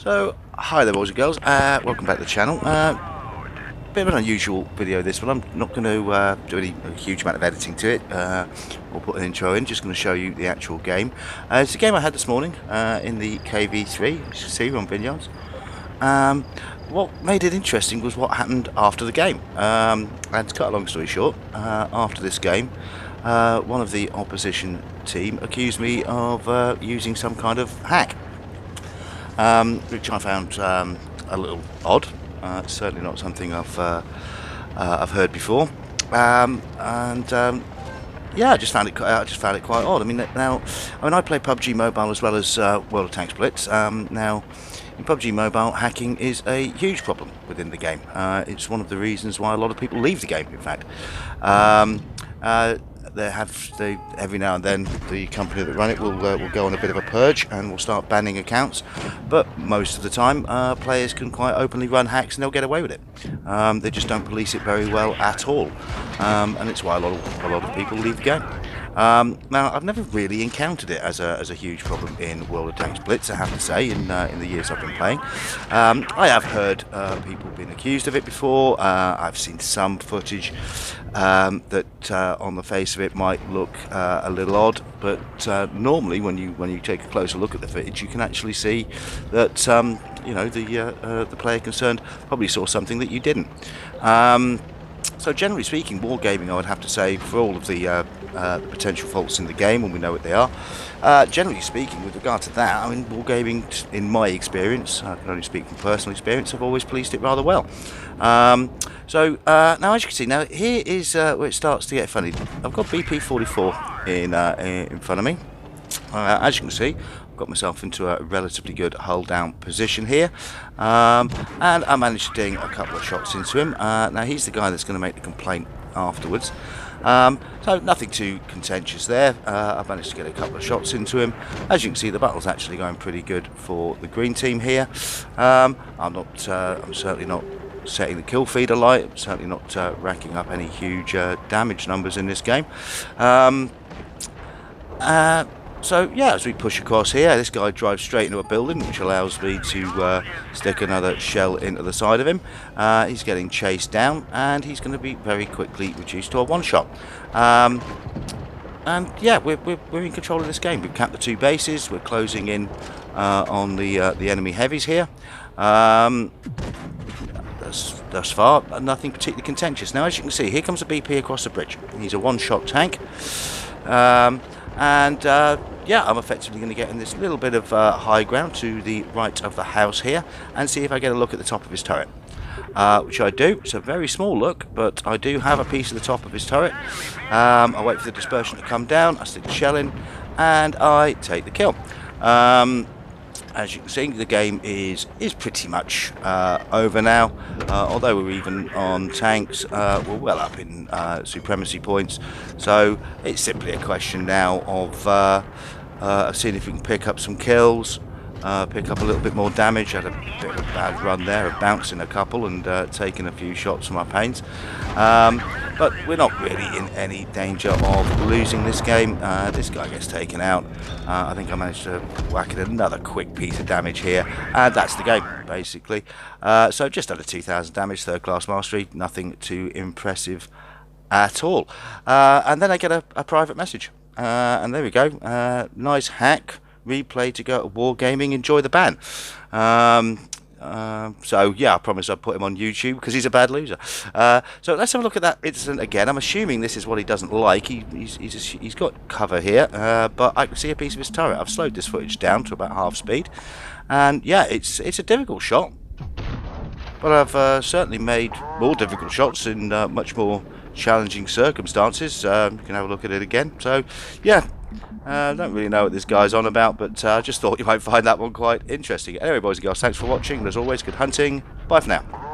So, hi there boys and girls, welcome back to the channel. Bit of an unusual video this one. I'm not going to do a huge amount of editing to it, or put an intro in, just going to show you the actual game. It's a game I had this morning in the KV3, as you can see, on Vineyards. What made it interesting was what happened after the game. And to cut a long story short, after this game, one of the opposition team accused me of using some kind of hack. Which I found a little odd. Certainly not something I've heard before, yeah, I just found it quite odd. I mean, I play PUBG Mobile as well as WoT Blitz. Now, in PUBG Mobile, hacking is a huge problem within the game. It's one of the reasons why a lot of people leave the game. In fact. Every now and then the company that run it will go on a bit of a purge and will start banning accounts, but most of the time players can quite openly run hacks and they'll get away with it. They just don't police it very well at all, and it's why a lot of people leave the game. Now, I've never really encountered it as a huge problem in WoT Blitz, I have to say, in the years I've been playing. I have heard people being accused of it before. I've seen some footage that on the face of it might look a little odd, but normally when you take a closer look at the footage, you can actually see that you know, the player concerned probably saw something that you didn't. So generally speaking, wargaming, I would have to say, for all of the potential faults in the game, and we know what they are, generally speaking, with regard to that, I mean, wargaming, in my experience, I can only speak from personal experience, I've always policed it rather well. Now, as you can see, now here is where it starts to get funny. I've got BP44 in front of me. As you can see, got myself into a relatively good hull down position here, and I managed to ding a couple of shots into him. Now he's the guy that's going to make the complaint afterwards, so nothing too contentious there. I managed to get a couple of shots into him. As you can see, the battle's actually going pretty good for the green team here. I'm certainly not setting the kill feed alight. I'm certainly not racking up any huge damage numbers in this game. So yeah, as we push across here, this guy drives straight into a building, which allows me to stick another shell into the side of him. He's getting chased down, and he's going to be very quickly reduced to a one-shot. And yeah, we're in control of this game. We've capped the two bases. We're closing in on the enemy heavies here. Thus far, nothing particularly contentious. Now, as you can see, here comes a BP across the bridge. He's a one-shot tank. Yeah, I'm effectively going to get in this little bit of high ground to the right of the house here and see if I get a look at the top of his turret, which I do. It's a very small look, but I do have a piece of the top of his turret. I wait for the dispersion to come down, I stick the shell in, and I take the kill. As you can see, the game is pretty much over now. Although we're even on tanks, we're well up in supremacy points. So it's simply a question now of seeing if we can pick up some kills, pick up a little bit more damage. I had a bit of a bad run there, of bouncing a couple and taking a few shots from my pains. But we're not really in any danger of losing this game. This guy gets taken out. I think I managed to whack in another quick piece of damage here, and that's the game, basically. So just under 2,000 damage, third class mastery, nothing too impressive at all. And then I get a private message, and there we go. Nice hack. Replay to go to wargaming. Enjoy the ban. So yeah, I promise I'll put him on YouTube because he's a bad loser. So let's have a look at that incident again. I'm assuming this is what he doesn't like. He's got cover here, but I can see a piece of his turret. I've slowed this footage down to about half speed, and yeah, it's a difficult shot, but I've certainly made more difficult shots in much more challenging circumstances. You can have a look at it again. So yeah. I don't really know what this guy's on about, but I just thought you might find that one quite interesting. Anyway, boys and girls, thanks for watching. As always, good hunting. Bye for now.